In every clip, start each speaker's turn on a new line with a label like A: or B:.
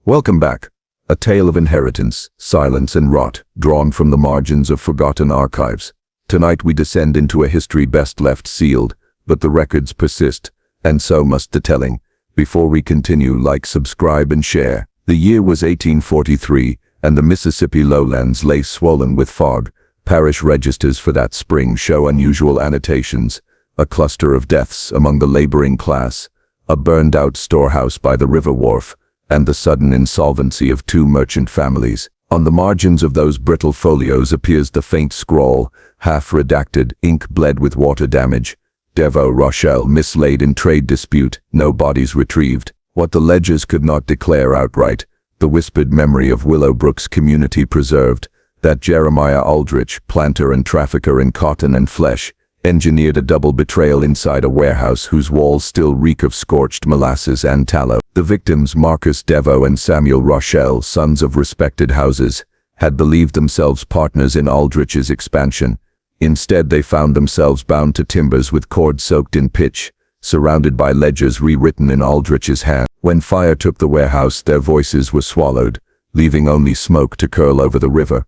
A: Welcome back. A tale of inheritance, silence and rot, drawn from the margins of forgotten archives. Tonight we descend into a history best left sealed, but the records persist, and so must the telling. Before we continue, like, subscribe and share. The year was 1843, and the Mississippi lowlands lay swollen with fog. Parish registers for that spring show unusual annotations: a cluster of deaths among the laboring class, a burned-out storehouse by the river wharf, and the sudden insolvency of 2 merchant families. On the margins of those brittle folios appears the faint scrawl, half-redacted, ink bled with water damage: Devo, Rochelle, mislaid in trade dispute, no bodies retrieved. What the ledgers could not declare outright, the whispered memory of Willowbrook's community preserved, that Jeremiah Aldrich, planter and trafficker in cotton and flesh, engineered a double betrayal inside a warehouse whose walls still reek of scorched molasses and tallow. The victims, Marcus Devo and Samuel Rochelle, sons of respected houses, had believed themselves partners in Aldrich's expansion. Instead, they found themselves bound to timbers with cords soaked in pitch, surrounded by ledgers rewritten in Aldrich's hand. When fire took the warehouse, their voices were swallowed, leaving only smoke to curl over the river.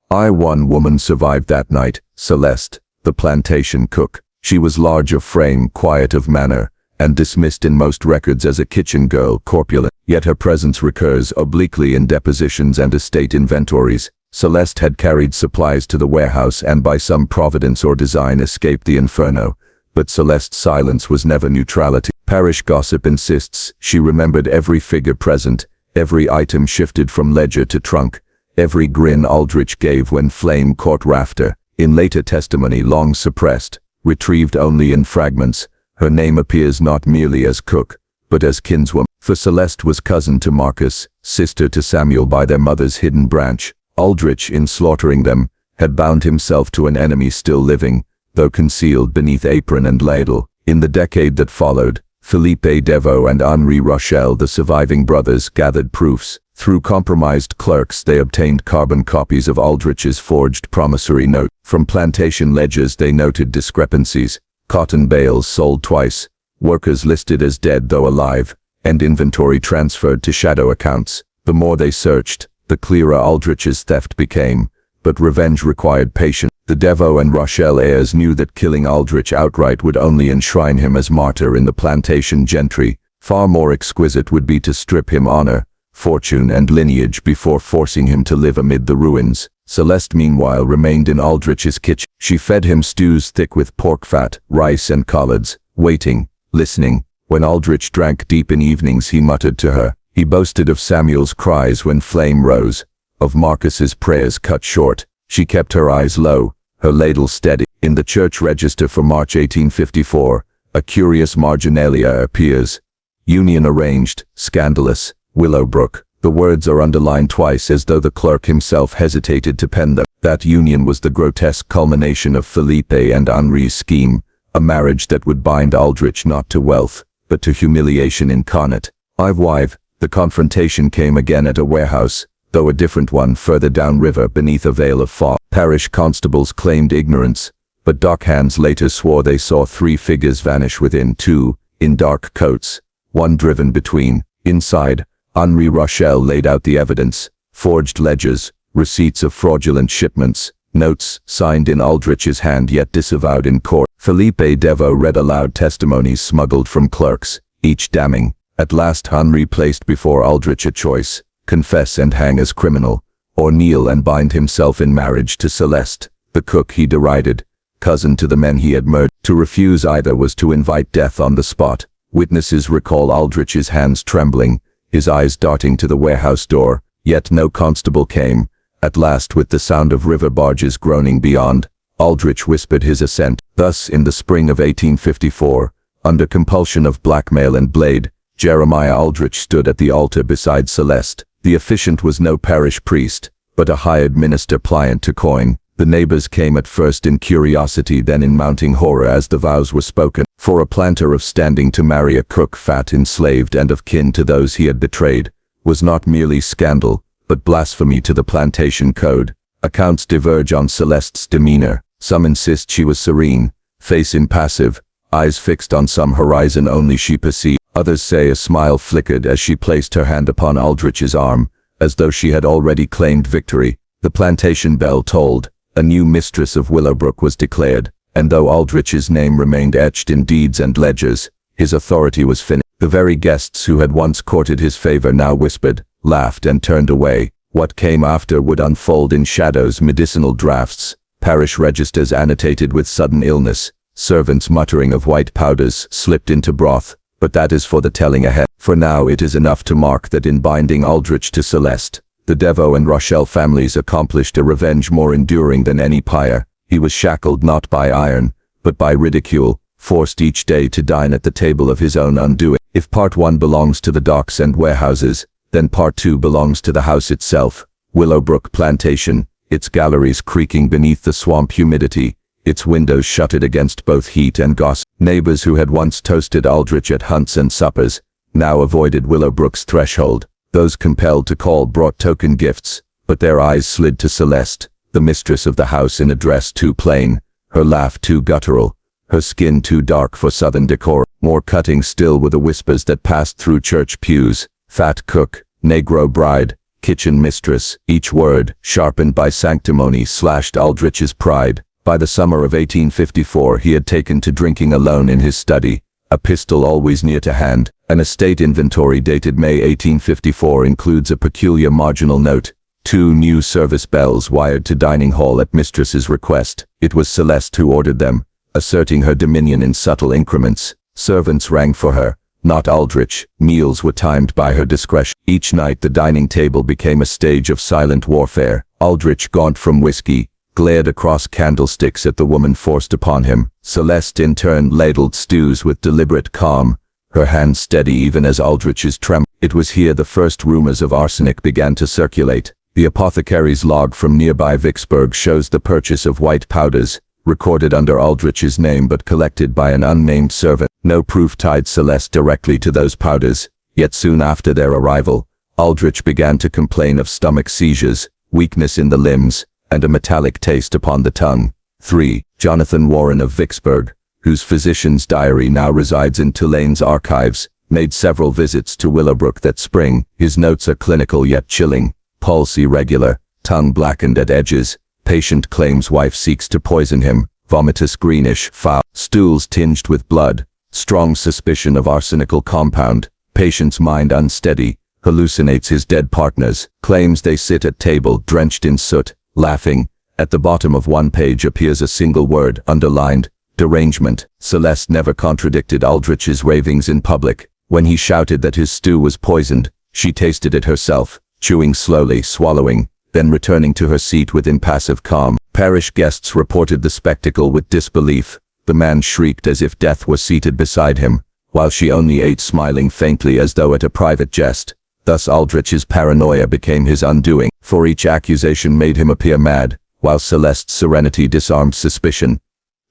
A: One woman survived that night, Celeste, the plantation cook. She was large of frame, quiet of manner, and dismissed in most records as a kitchen girl, corpulent. Yet her presence recurs obliquely in depositions and estate inventories. Celeste had carried supplies to the warehouse and by some providence or design escaped the inferno. But Celeste's silence was never neutrality. Parish gossip insists she remembered every figure present, every item shifted from ledger to trunk, every grin Aldrich gave when flame caught rafter. In later testimony, long suppressed, retrieved only in fragments, her name appears not merely as cook, but as kinswoman. For Celeste was cousin to Marcus, sister to Samuel by their mother's hidden branch. Aldrich, in slaughtering them, had bound himself to an enemy still living, though concealed beneath apron and ladle. In the decade that followed, Philippe Devo and Henri Rochelle, the surviving brothers, gathered proofs. Through compromised clerks, they obtained carbon copies of Aldrich's forged promissory note. From plantation ledgers they noted discrepancies: cotton bales sold twice, workers listed as dead though alive, and inventory transferred to shadow accounts. The more they searched, the clearer Aldrich's theft became, but revenge required patience. The Devo and Rochelle heirs knew that killing Aldrich outright would only enshrine him as martyr in the plantation gentry. Far more exquisite would be to strip him honor, fortune and lineage before forcing him to live amid the ruins. Celeste, meanwhile, remained in Aldrich's kitchen. She fed him stews thick with pork fat, rice and collards, waiting, listening. When Aldrich drank deep in evenings, he muttered to her. He boasted of Samuel's cries when flame rose, of Marcus's prayers cut short. She kept her eyes low, her ladle steady. In the church register for March 1854, a curious marginalia appears: union arranged, scandalous, Willowbrook. The words are underlined twice as though the clerk himself hesitated to pen them. That union was the grotesque culmination of Philippe and Henri's scheme, a marriage that would bind Aldrich not to wealth, but to humiliation incarnate. The confrontation came again at a warehouse, though a different one further downriver beneath a veil of fog. Parish constables claimed ignorance, but dockhands later swore they saw 3 figures vanish within, 2, in dark coats, 1 driven between. Inside, Henri Rochelle laid out the evidence: forged ledgers, receipts of fraudulent shipments, notes signed in Aldrich's hand yet disavowed in court. Philippe Devo read aloud testimonies smuggled from clerks, each damning. At last Henri placed before Aldrich a choice: confess and hang as criminal, or kneel and bind himself in marriage to Celeste, the cook he derided, cousin to the men he had murdered. To refuse either was to invite death on the spot. Witnesses recall Aldrich's hands trembling, his eyes darting to the warehouse door, yet no constable came. At last, with the sound of river barges groaning beyond, Aldrich whispered his assent. Thus, in the spring of 1854, under compulsion of blackmail and blade, Jeremiah Aldrich stood at the altar beside Celeste. The officiant was no parish priest, but a hired minister pliant to coin. The neighbors came at first in curiosity, then in mounting horror as the vows were spoken. For a planter of standing to marry a cook fat, enslaved and of kin to those he had betrayed, was not merely scandal, but blasphemy to the plantation code. Accounts diverge on Celeste's demeanor. Some insist she was serene, face impassive, eyes fixed on some horizon only she perceived. Others say a smile flickered as she placed her hand upon Aldrich's arm, as though she had already claimed victory. The plantation bell tolled. A new mistress of Willowbrook was declared, and though Aldrich's name remained etched in deeds and ledgers, his authority was finished. The very guests who had once courted his favor now whispered, laughed, and turned away. What came after would unfold in shadows. Medicinal drafts, parish registers annotated with sudden illness, servants muttering of white powders slipped into broth, but that is for the telling ahead. For now it is enough to mark that in binding Aldrich to Celeste, the Devoe and Rochelle families accomplished a revenge more enduring than any pyre. He was shackled not by iron, but by ridicule, forced each day to dine at the table of his own undoing. If part 1 belongs to the docks and warehouses, then part 2 belongs to the house itself, Willowbrook Plantation, its galleries creaking beneath the swamp humidity, its windows shuttered against both heat and gossip. Neighbors who had once toasted Aldrich at hunts and suppers, now avoided Willowbrook's threshold. Those compelled to call brought token gifts, but their eyes slid to Celeste, the mistress of the house, in a dress too plain, her laugh too guttural, her skin too dark for southern decor. More cutting still were the whispers that passed through church pews. Fat cook, negro bride, kitchen mistress, each word, sharpened by sanctimony, slashed Aldrich's pride. By the summer of 1854 he had taken to drinking alone in his study, a pistol always near to hand. An estate inventory dated May 1854 includes a peculiar marginal note: 2 new service bells wired to dining hall at mistress's request. It was Celeste who ordered them, asserting her dominion in subtle increments. Servants rang for her, not Aldrich. Meals were timed by her discretion. Each night the dining table became a stage of silent warfare. Aldrich, gaunt from whiskey, glared across candlesticks at the woman forced upon him. Celeste in turn ladled stews with deliberate calm, her hand steady even as Aldrich's trembled. It was here the first rumors of arsenic began to circulate. The apothecary's log from nearby Vicksburg shows the purchase of white powders, recorded under Aldrich's name but collected by an unnamed servant. No proof tied Celeste directly to those powders, yet soon after their arrival, Aldrich began to complain of stomach seizures, weakness in the limbs, and a metallic taste upon the tongue. 3. Jonathan Warren of Vicksburg, whose physician's diary now resides in Tulane's archives, made several visits to Willowbrook that spring. His notes are clinical yet chilling. Pulse irregular, tongue blackened at edges. Patient claims wife seeks to poison him. Vomitus greenish, foul. Stools tinged with blood. Strong suspicion of arsenical compound. Patient's mind unsteady. Hallucinates his dead partners. Claims they sit at table drenched in soot, laughing. At the bottom of one page appears a single word, underlined: derangement. Celeste never contradicted Aldrich's ravings in public. When he shouted that his stew was poisoned, she tasted it herself, chewing slowly, swallowing, then returning to her seat with impassive calm. Parish guests reported the spectacle with disbelief. The man shrieked as if death were seated beside him, while she only ate, smiling faintly as though at a private jest. Thus Aldrich's paranoia became his undoing, for each accusation made him appear mad, while Celeste's serenity disarmed suspicion.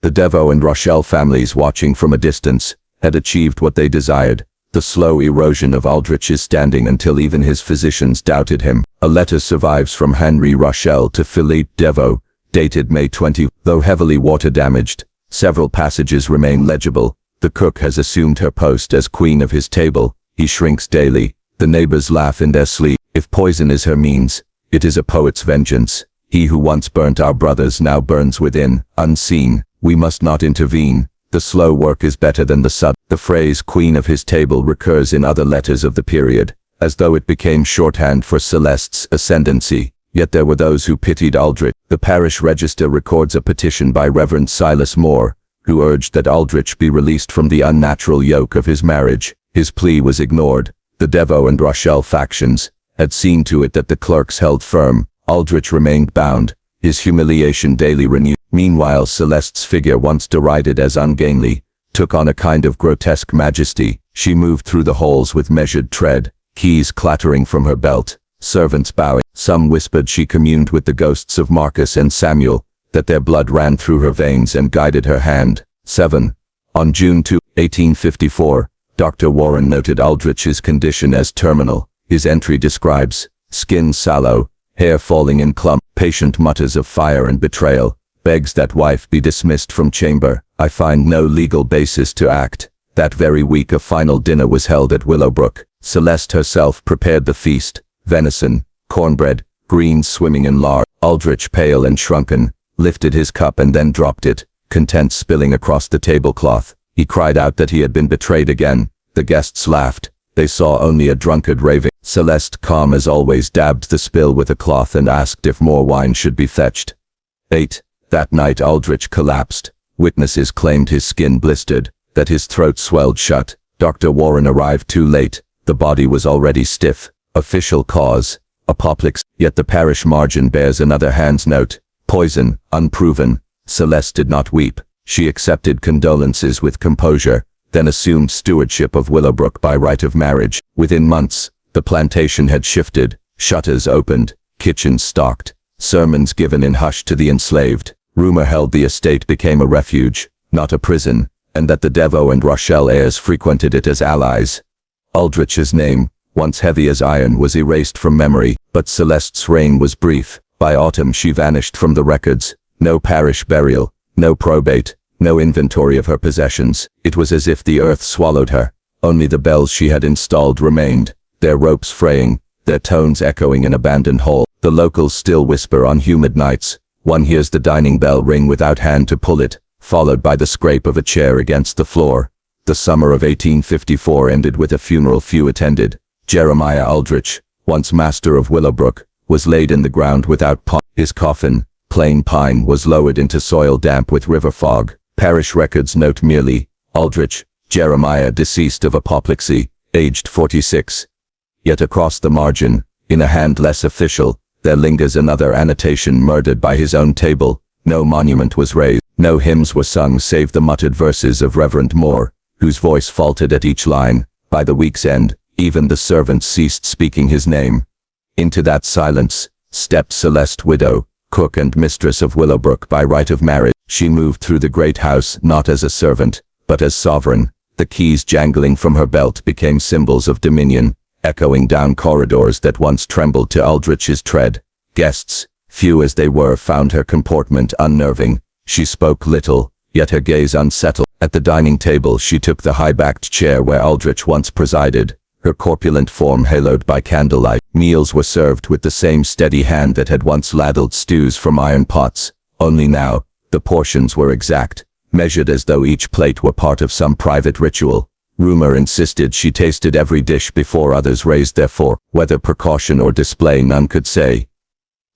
A: The Devoe and Rochelle families, watching from a distance, had achieved what they desired: the slow erosion of Aldrich's standing until even his physicians doubted him. A letter survives from Henry Rochelle to Philippe Devoe, dated May 20. Though heavily water-damaged, several passages remain legible. The cook has assumed her post as queen of his table. He shrinks daily. The neighbors laugh in their sleep. If poison is her means, it is a poet's vengeance. He who once burnt our brothers now burns within, unseen. We must not intervene. The slow work is better than the sudden. The phrase queen of his table recurs in other letters of the period, as though it became shorthand for Celeste's ascendancy. Yet there were those who pitied Aldrich. The parish register records a petition by Reverend Silas Moore, who urged that Aldrich be released from the unnatural yoke of his marriage. His plea was ignored. The Devoe and Rochelle factions had seen to it that the clerks held firm. Aldrich remained bound, his humiliation daily renewed. Meanwhile Celeste's figure, once derided as ungainly, took on a kind of grotesque majesty. She moved through the halls with measured tread, keys clattering from her belt, servants bowing. Some whispered she communed with the ghosts of Marcus and Samuel, that their blood ran through her veins and guided her hand. 7. On June 2, 1854, Dr. Warren noted Aldrich's condition as terminal. His entry describes: skin sallow, hair falling in clump. Patient mutters of fire and betrayal, begs that wife be dismissed from chamber. I find no legal basis to act, That very week a final dinner was held at Willowbrook. Celeste herself prepared the feast: venison, cornbread, greens swimming in lard. Aldrich, pale and shrunken, lifted his cup and then dropped it, contents spilling across the tablecloth. He cried out that he had been betrayed again. The guests laughed. They saw only a drunkard raving. Celeste, calm as always, dabbed the spill with a cloth and asked if more wine should be fetched. 8. That night Aldrich collapsed. Witnesses claimed his skin blistered, that his throat swelled shut. Dr. Warren arrived too late. The body was already stiff. Official cause: apoplexy. Yet the parish margin bears another hand's note: poison, unproven. Celeste did not weep. She accepted condolences with composure, then assumed stewardship of Willowbrook by right of marriage. Within months, the plantation had shifted, shutters opened, kitchens stocked, sermons given in hush to the enslaved. Rumor held the estate became a refuge, not a prison, and that the Devoe and Rochelle heirs frequented it as allies. Aldrich's name, once heavy as iron, was erased from memory, but Celeste's reign was brief. By autumn she vanished from the records. No parish burial, no probate, no inventory of her possessions. It was as if the earth swallowed her. Only the bells she had installed remained, their ropes fraying, their tones echoing in abandoned hall. The locals still whisper on humid nights. One hears the dining bell ring without hand to pull it, followed by the scrape of a chair against the floor. The summer of 1854 ended with a funeral few attended. Jeremiah Aldrich, once master of Willowbrook, was laid in the ground without pomp. His coffin, plain pine, was lowered into soil damp with river fog. Parish records note merely: Aldrich, Jeremiah, deceased of apoplexy, aged 46. Yet across the margin, in a hand less official, there lingers another annotation: murdered by his own table. No monument was raised. No hymns were sung save the muttered verses of Reverend Moore, whose voice faltered at each line. By the week's end, even the servants ceased speaking his name. Into that silence stepped Celeste, widow, cook and mistress of Willowbrook by right of marriage. She moved through the great house not as a servant, but as sovereign. The keys jangling from her belt became symbols of dominion, echoing down corridors that once trembled to Aldrich's tread. Guests, few as they were, found her comportment unnerving. She spoke little, yet her gaze unsettled. At the dining table she took the high-backed chair where Aldrich once presided, her corpulent form haloed by candlelight. Meals were served with the same steady hand that had once ladled stews from iron pots. Only now, the portions were exact, measured as though each plate were part of some private ritual. Rumor insisted she tasted every dish before others raised their fork. Whether precaution or display none could say.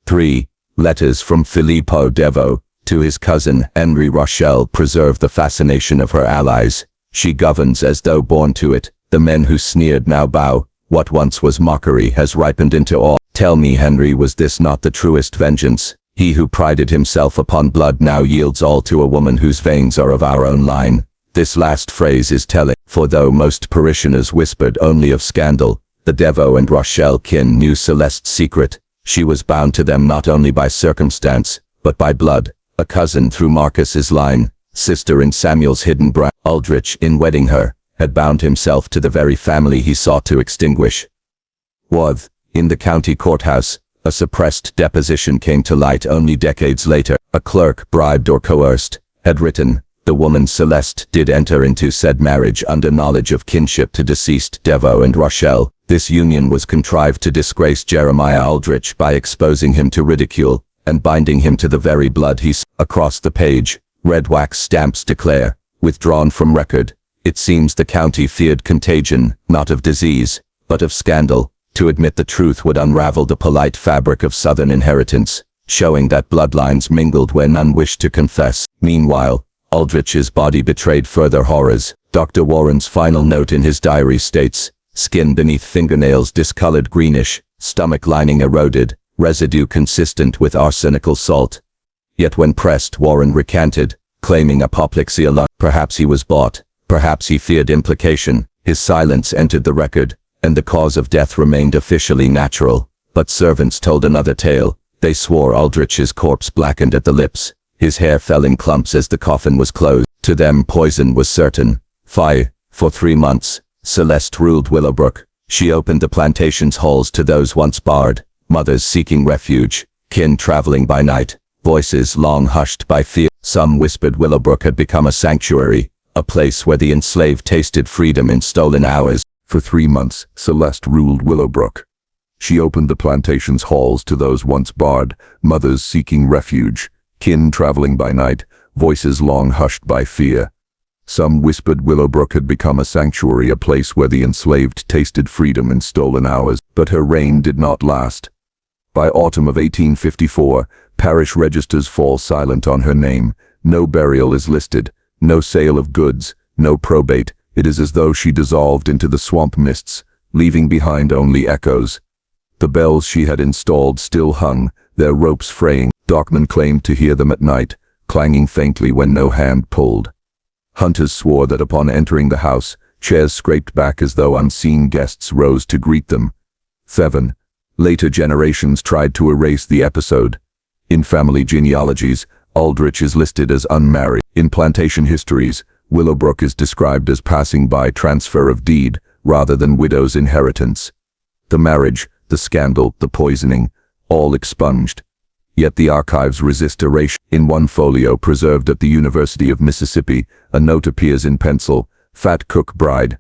A: 3. Letters from Filippo Devoe to his cousin Henry Rochelle preserve the fascination of her allies. She governs as though born to it. The men who sneered now bow. What once was mockery has ripened into awe. Tell me, Henry, was this not the truest vengeance? He who prided himself upon blood now yields all to a woman whose veins are of our own line. This last phrase is telling, for though most parishioners whispered only of scandal, the Devoe and Rochelle kin knew Celeste's secret. She was bound to them not only by circumstance, but by blood. A cousin through Marcus's line, sister in Samuel's hidden branch. Aldrich, in wedding her, had bound himself to the very family he sought to extinguish. Worth, in the county courthouse, a suppressed deposition came to light only decades later. A clerk, bribed or coerced, had written, "The woman Celeste did enter into said marriage under knowledge of kinship to deceased Devoe and Rochelle. This union was contrived to disgrace Jeremiah Aldrich by exposing him to ridicule, and binding him to the very blood he." Across the page, red wax stamps declare, "Withdrawn from record." It seems the county feared contagion, not of disease, but of scandal. To admit the truth would unravel the polite fabric of Southern inheritance, showing that bloodlines mingled where none wished to confess. Meanwhile, Aldrich's body betrayed further horrors. Dr. Warren's final note in his diary states, "Skin beneath fingernails discolored greenish, stomach lining eroded, residue consistent with arsenical salt." Yet when pressed, Warren recanted, claiming apoplexy alone. Perhaps he was bought. Perhaps he feared implication. His silence entered the record, and the cause of death remained officially natural. But servants told another tale. They swore Aldrich's corpse blackened at the lips. His hair fell in clumps as the coffin was closed. To them poison was certain. For 3 months, Celeste ruled Willowbrook. She opened the plantation's halls to those once barred, mothers seeking refuge, kin traveling by night, voices long hushed by fear. Some whispered Willowbrook had become a sanctuary,
B: a place where the enslaved tasted freedom in stolen hours.
A: For 3 months, Celeste ruled Willowbrook. She opened the plantation's halls to those once barred, mothers seeking refuge, kin traveling by night, voices long hushed by fear. Some whispered Willowbrook had become a sanctuary, a place where the enslaved tasted freedom in stolen hours, but her reign did not last. By autumn of 1854, parish registers fall silent on her name. No burial is listed, no sale of goods, no probate. It is as though she dissolved into the swamp mists, leaving behind only echoes. The bells she had installed still hung, their ropes fraying. Dockmen claimed to hear them at night, clanging faintly when no hand pulled. Hunters swore that upon entering the house, chairs scraped back as though unseen guests rose to greet them. 7. Later generations tried to erase the episode. In family genealogies, Aldrich is listed as unmarried. In plantation histories, Willowbrook is described as passing by transfer of deed rather than widow's inheritance. The marriage, the scandal, the poisoning, all expunged. Yet the archives resist erasure. In one folio preserved at the University of Mississippi, a note appears in pencil: Fat Cook Bride.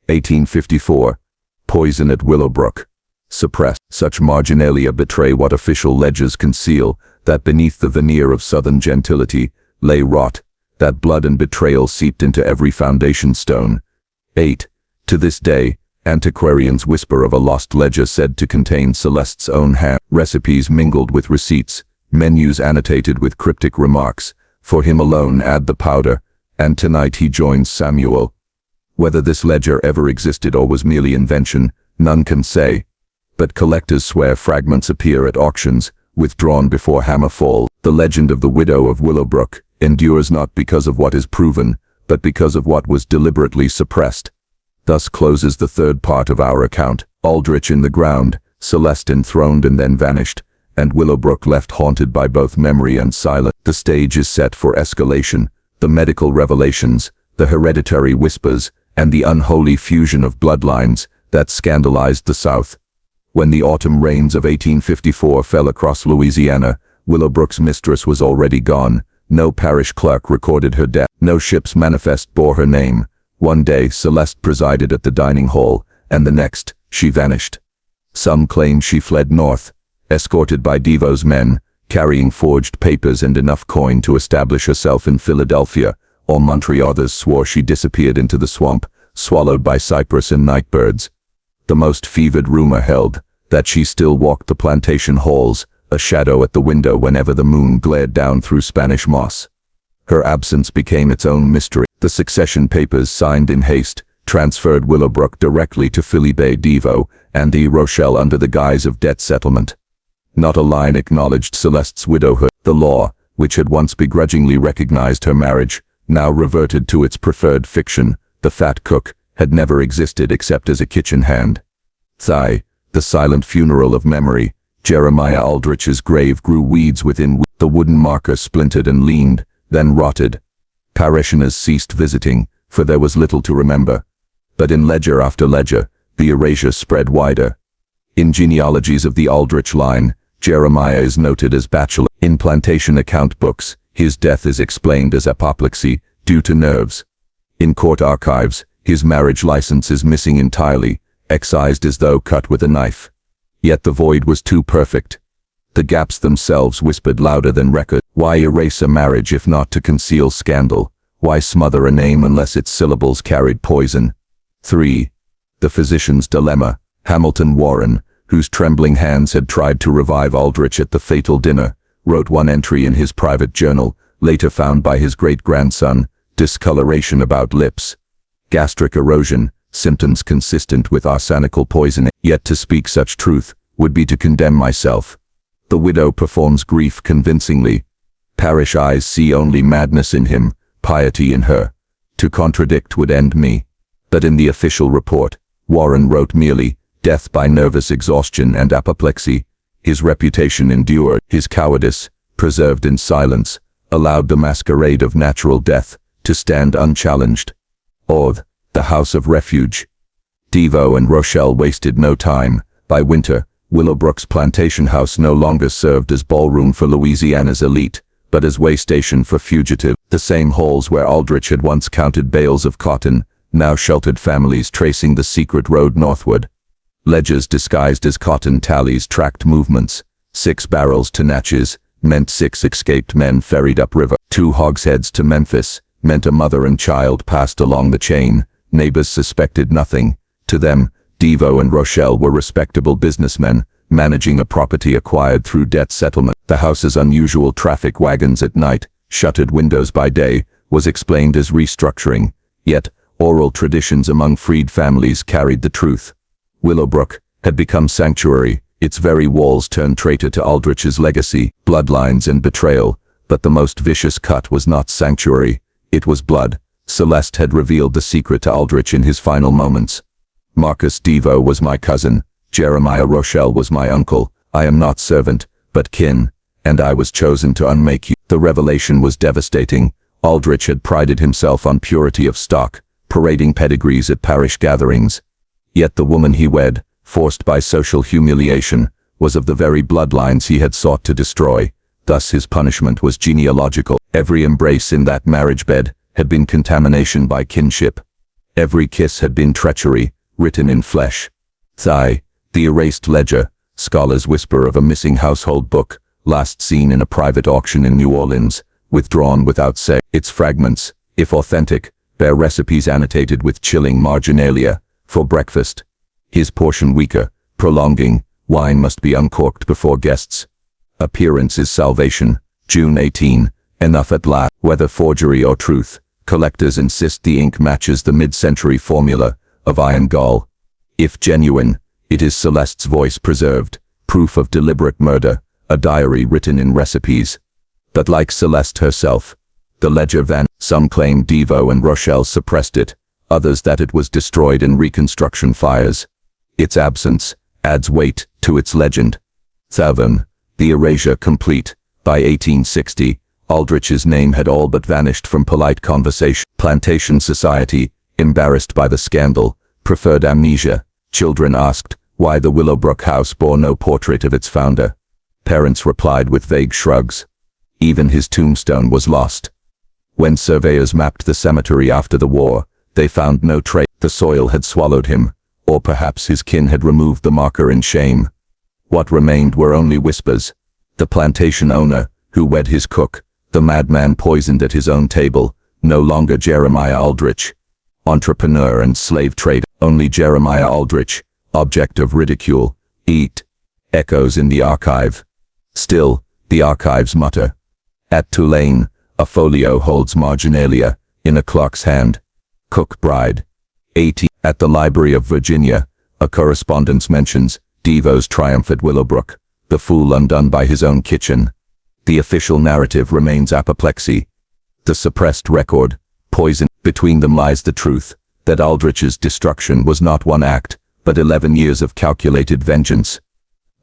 A: 1854. Poison at Willowbrook. Suppressed. Such marginalia betray what official ledgers conceal, that beneath the veneer of Southern gentility lay rot, that blood and betrayal seeped into every foundation stone. 8. To this day, antiquarians whisper of a lost ledger said to contain Celeste's own hand, recipes mingled with receipts, menus annotated with cryptic remarks. For him alone add the powder, and tonight he joins Samuel. Whether this ledger ever existed or was merely invention, none can say. But collectors swear fragments appear at auctions, withdrawn before hammer fall. The legend of the widow of Willowbrook endures not because of what is proven, but because of what was deliberately suppressed. Thus closes the third part of our account. Aldrich in the ground, Celeste enthroned and then vanished, and Willowbrook left haunted by both memory and silence. The stage is set for escalation, the medical revelations, the hereditary whispers, and the unholy fusion of bloodlines that scandalized the South. When the autumn rains of 1854 fell across Louisiana, Willowbrook's mistress was already gone. No parish clerk recorded her death. No ship's manifest bore her name. One day Celeste presided at the dining hall, and the next, she vanished. Some claim she fled north, escorted by Devoe's men, carrying forged papers and enough coin to establish herself in Philadelphia, or Montreal. Others swore she disappeared into the swamp, swallowed by cypress and nightbirds. The most fevered rumor held that she still walked the plantation halls, a shadow at the window whenever the moon glared down through Spanish moss. Her absence became its own mystery. The succession papers, signed in haste, transferred Willowbrook directly to Philippe Devoe and the Rochelle under the guise of debt settlement. Not a line acknowledged Celeste's widowhood. The law, which had once begrudgingly recognized her marriage, now reverted to its preferred fiction. The fat cook had never existed except as a kitchen hand. The silent funeral of memory. Jeremiah Aldrich's grave grew weeds within. The wooden marker splintered and leaned, then rotted. Parishioners ceased visiting, for there was little to remember. But in ledger after ledger, the erasure spread wider. In genealogies of the Aldrich line, Jeremiah is noted as bachelor. In plantation account books, his death is explained as apoplexy, due to nerves. In court archives, his marriage license is missing entirely, excised as though cut with a knife. Yet the void was too perfect. The gaps themselves whispered louder than record. Why erase a marriage if not to conceal scandal? Why smother a name unless its syllables carried poison? 3. The physician's dilemma. Hamilton Warren, whose trembling hands had tried to revive Aldrich at the fatal dinner, wrote one entry in his private journal, later found by his great-grandson: discoloration about lips, gastric erosion, symptoms consistent with arsenical poisoning. Yet to speak such truth would be to condemn myself. The widow performs grief convincingly. Parish eyes see only madness in him, piety in her. To contradict would end me. But in the official report, Warren wrote merely, death by nervous exhaustion and apoplexy. His reputation endured. His cowardice, preserved in silence, allowed the masquerade of natural death to stand unchallenged. The House of Refuge. Devoe and Rochelle wasted no time. By winter, Willowbrook's plantation house no longer served as ballroom for Louisiana's elite, but but as way station for fugitives. The same halls where Aldrich had once counted bales of cotton now sheltered families tracing the secret road northward. Ledgers disguised as cotton tallies tracked movements. 6 barrels to Natchez meant 6 escaped men ferried upriver. 2 hogsheads to Memphis meant a mother and child passed along the chain. Neighbors suspected nothing. To them, Devo and Rochelle were respectable businessmen, managing a property acquired through debt settlement. The house's unusual traffic wagons at night, shuttered windows by day, was explained as restructuring. Yet, oral traditions among freed families carried the truth. Willowbrook had become sanctuary, its very walls turned traitor to Aldrich's legacy, bloodlines and betrayal. But the most vicious cut was not sanctuary, it was blood. Celeste had revealed the secret to Aldrich in his final moments. Marcus Devo was my cousin, Jeremiah Rochelle was my uncle. I am not servant, but kin, and I was chosen to unmake you. The revelation was devastating. Aldrich had prided himself on purity of stock, parading pedigrees at parish gatherings. Yet the woman he wed, forced by social humiliation, was of the very bloodlines he had sought to destroy. Thus his punishment was genealogical. Every embrace in that marriage bed had been contamination by kinship. Every kiss had been treachery, written in flesh. Thigh, the erased ledger, scholars whisper of a missing household book, last seen in a private auction in New Orleans, withdrawn without say. Its fragments, if authentic, bear recipes annotated with chilling marginalia. For breakfast, his portion weaker, prolonging, wine must be uncorked before guests. Appearance is salvation. June 18, enough at last. Whether forgery or truth, collectors insist the ink matches the mid-century formula of iron gall. If genuine, it is Celeste's voice preserved, proof of deliberate murder, a diary written in recipes. But like Celeste herself, the ledger vanished. Some claim Devo and Rochelle suppressed it, others that it was destroyed in Reconstruction fires. Its absence adds weight to its legend. 7. The erasure complete. By 1860, Aldrich's name had all but vanished from polite conversation. Plantation society, embarrassed by the scandal, preferred amnesia. Children asked why the Willowbrook house bore no portrait of its founder. Parents replied with vague shrugs. Even his tombstone was lost. When surveyors mapped the cemetery after the war, they found no trace. The soil had swallowed him, or perhaps his kin had removed the marker in shame. What remained were only whispers. The plantation owner, who wed his cook, the madman poisoned at his own table, no longer Jeremiah Aldrich. Entrepreneur and slave trader, only Jeremiah Aldrich, object of ridicule. Eat. Echoes in the archive. Still, the archives mutter. At Tulane, a folio holds marginalia, in a clerk's hand. Cook bride. 18. At the Library of Virginia, a correspondence mentions Devo's triumph at Willowbrook, the fool undone by his own kitchen. The official narrative remains apoplexy. The suppressed record, poison. Between them lies the truth, that Aldrich's destruction was not one act, but 11 years of calculated vengeance.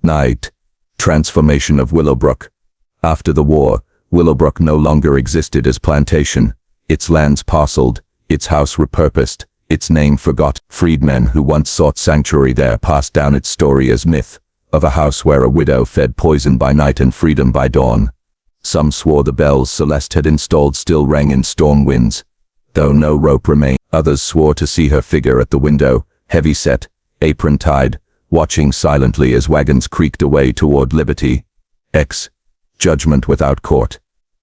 A: Night. Transformation of Willowbrook. After the war, Willowbrook no longer existed as Plantation. Its lands parceled, its house repurposed, its name forgot. Freedmen who once sought sanctuary there passed down its story as myth, of a house where a widow fed poison by night and freedom by dawn. Some swore the bells Celeste had installed still rang in storm winds, though no rope remained. Others swore to see her figure at the window, heavy-set, apron-tied, watching silently as wagons creaked away toward liberty. Judgment without court.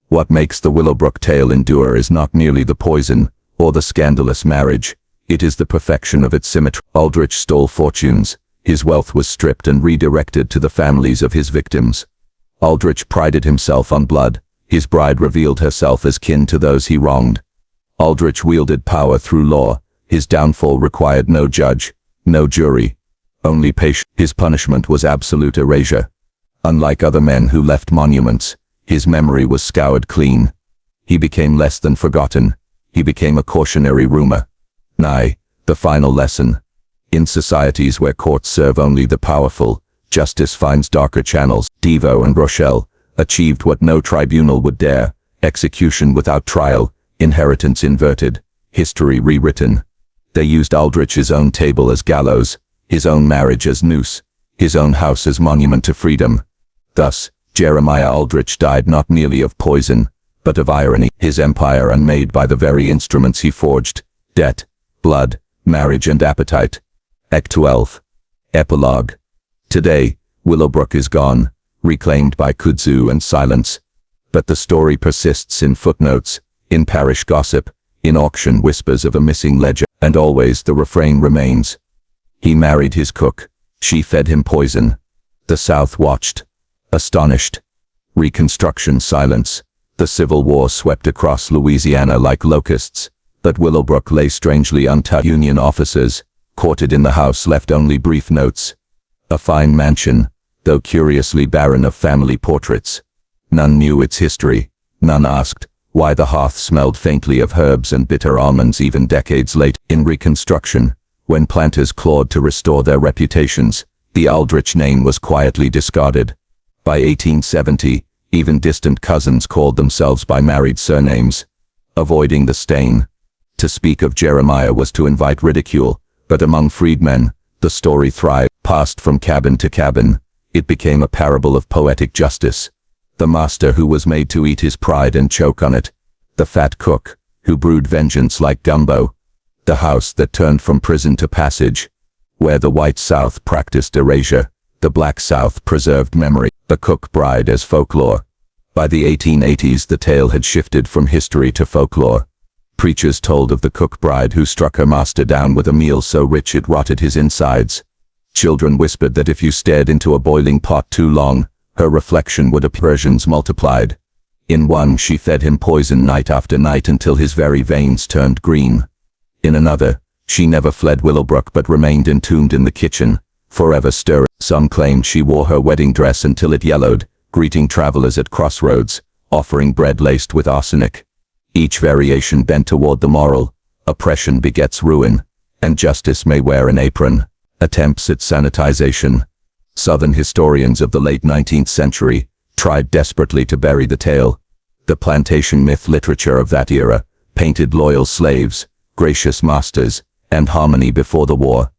A: What makes the Willowbrook tale endure is not merely the poison, or the scandalous marriage. It is the perfection of its symmetry. Aldrich stole fortunes. His wealth was stripped and redirected to the families of his victims. Aldrich prided himself on blood. His bride revealed herself as kin to those he wronged. Aldrich wielded power through law. His downfall required no judge, no jury, only patience. His punishment was absolute erasure. Unlike other men who left monuments, his memory was scoured clean. He became less than forgotten. He became a cautionary rumor. Nay, the final lesson. In societies where courts serve only the powerful, justice finds darker channels. Devo and Rochelle achieved what no tribunal would dare: execution without trial, inheritance inverted, history rewritten. They used Aldrich's own table as gallows, his own marriage as noose, his own house as monument to freedom. Thus,
B: Jeremiah Aldrich died not merely of poison, but of irony, his empire unmade by the very instruments he forged: debt, blood, marriage and appetite. Act 12. Epilogue. Today, Willowbrook is gone, reclaimed by kudzu and silence. But the story persists in footnotes, in parish gossip, in auction whispers of a missing ledger, and always the refrain remains. He married his cook, she fed him poison. The South watched, astonished. Reconstruction silence. The Civil War swept across Louisiana like locusts, but Willowbrook lay strangely untouched. Union officers, quartered in the house, left only brief notes. A fine mansion, though curiously barren of family portraits. None knew its history, none asked why the hearth smelled faintly of herbs and bitter almonds even decades late. In Reconstruction, when planters clawed to restore their reputations, the Aldrich name was quietly discarded. By 1870, even distant cousins called themselves by married surnames, avoiding the stain. To speak of Jeremiah was to invite ridicule, but among freedmen, the story thrived. Passed from cabin to cabin, it became a parable of poetic justice. The master who was made to eat his pride and choke on it. The fat cook, who brewed vengeance like gumbo. The house that turned from prison to passage, where the white South practiced erasure, the black South preserved memory. The cook bride as folklore. By the 1880s, the tale had shifted from history to folklore. Preachers told of the cook bride who struck her master down with a meal so rich it rotted his insides. Children whispered that if you stared into a boiling pot too long, her reflection would appear. Versions multiplied. In one, she fed him poison night after night until his very veins turned green. In another, she never fled Willowbrook but remained entombed in the kitchen, forever stirring. Some claimed she wore her wedding dress until it yellowed, greeting travelers at crossroads, offering bread laced with arsenic. Each variation bent toward the moral: oppression begets ruin, and justice may wear an apron. Attempts at sanitization. Southern historians of the late 19th century tried desperately to bury the tale. The plantation myth literature of that era painted loyal slaves, gracious masters, and harmony before the war.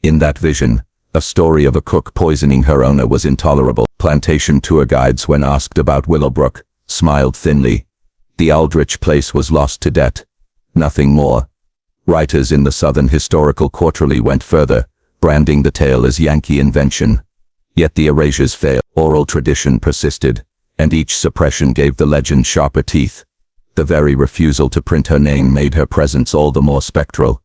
B: In that vision, a story of a cook poisoning her owner was intolerable. Plantation tour guides, when asked about Willowbrook, smiled thinly. The Aldrich place was lost to debt. Nothing more. Writers in the Southern Historical Quarterly went further, branding the tale as Yankee invention. Yet the erasures failed. Oral tradition persisted, and each suppression gave the legend sharper teeth. The very refusal to print her name made her presence all the more spectral.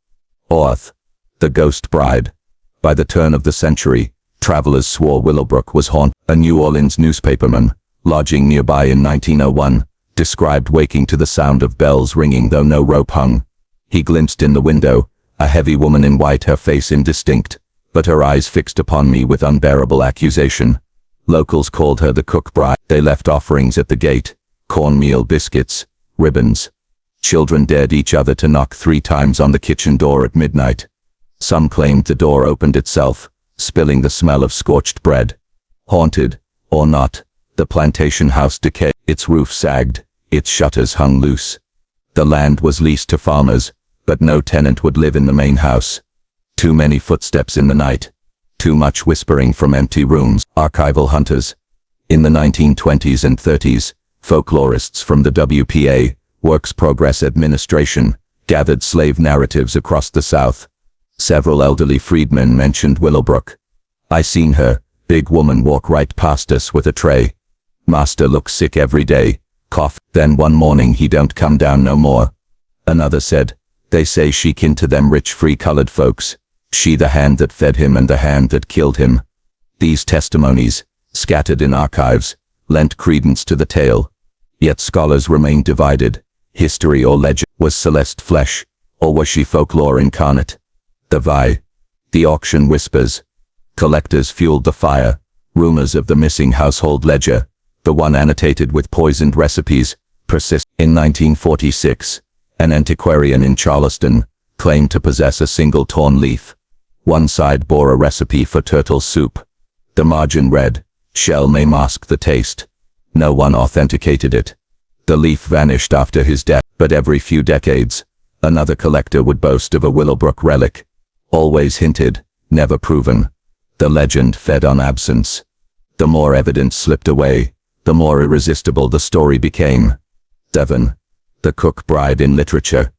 B: Orth, the ghost bride. By the turn of the century, travelers swore Willowbrook was haunted. A New Orleans newspaperman, lodging nearby in 1901, described waking to the sound of bells ringing though no rope hung. He glimpsed in the window a heavy woman in white, her face indistinct, but her eyes fixed upon me with unbearable accusation. Locals called her the cook bride. They left offerings at the gate: cornmeal, biscuits, ribbons. Children dared each other to knock 3 times on the kitchen door at midnight. Some claimed the door opened itself, spilling the smell of scorched bread. Haunted, or not, the plantation house decayed. Its roof sagged, its shutters hung loose. The land was leased to farmers, but no tenant would live in the main house. Too many footsteps in the night. Too much whispering from empty rooms. Archival hunters. In the 1920s and 30s, folklorists from the WPA, Works Progress Administration, gathered slave narratives across the South. Several elderly freedmen mentioned Willowbrook. I seen her, big woman, walk right past us with a tray. Master looks sick every day, cough. Then one morning he don't come down no more. Another said, they say she kin to them rich free-colored folks. She the hand that fed him and the hand that killed him. These testimonies, scattered in archives, lent credence to the tale. Yet scholars remained divided. History or legend? Was Celeste flesh, or was she folklore incarnate? The auction whispers. Collectors fueled the fire. Rumors of the missing household ledger, the one annotated with poisoned recipes, persist. In 1946, an antiquarian in Charleston claimed to possess a single torn leaf. One side bore a recipe for turtle soup. The margin read, "Shell may mask the taste." No one authenticated it. The leaf vanished after his death, but every few decades, another collector would boast of a Willowbrook relic. Always hinted, never proven. The legend fed on absence. The more evidence slipped away, the more irresistible the story became. 7. The Cook Bride in literature.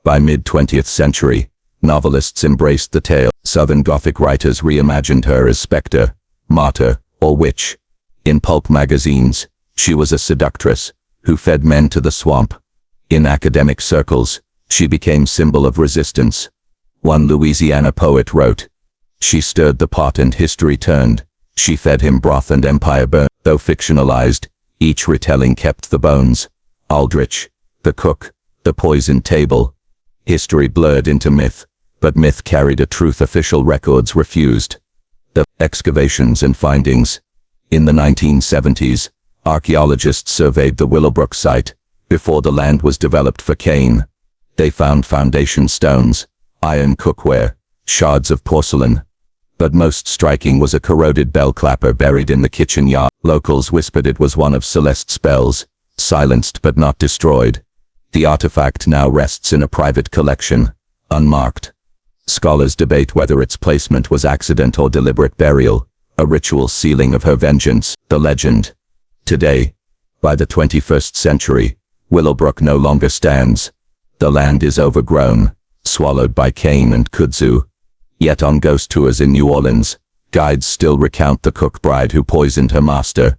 B: By mid-20th century, novelists embraced the tale. Southern Gothic writers reimagined her as spectre, martyr, or witch. In pulp magazines, she was a seductress who fed men to the swamp. In academic circles, she became symbol of resistance. One Louisiana poet wrote, "She stirred the pot and history turned. She fed him broth and empire burned." Though fictionalized, each retelling kept the bones. Aldrich, the cook, the poisoned table. History blurred into myth, but myth carried a truth official records refused. The excavations and findings. In the 1970s, archaeologists surveyed the Willowbrook site before the land was developed for cane. They found foundation stones, iron cookware, shards of porcelain. But most striking was a corroded bell clapper buried in the kitchen yard. Locals whispered it was one of Celeste's bells, silenced but not destroyed. The artifact now rests in a private collection, unmarked. Scholars debate whether its placement was accident or deliberate burial, a ritual sealing of her vengeance. The legend. Today, by the 21st century, Willowbrook no longer stands. The land is overgrown, swallowed by cane and kudzu. Yet on ghost tours in New Orleans, guides still recount the cook bride who poisoned her master.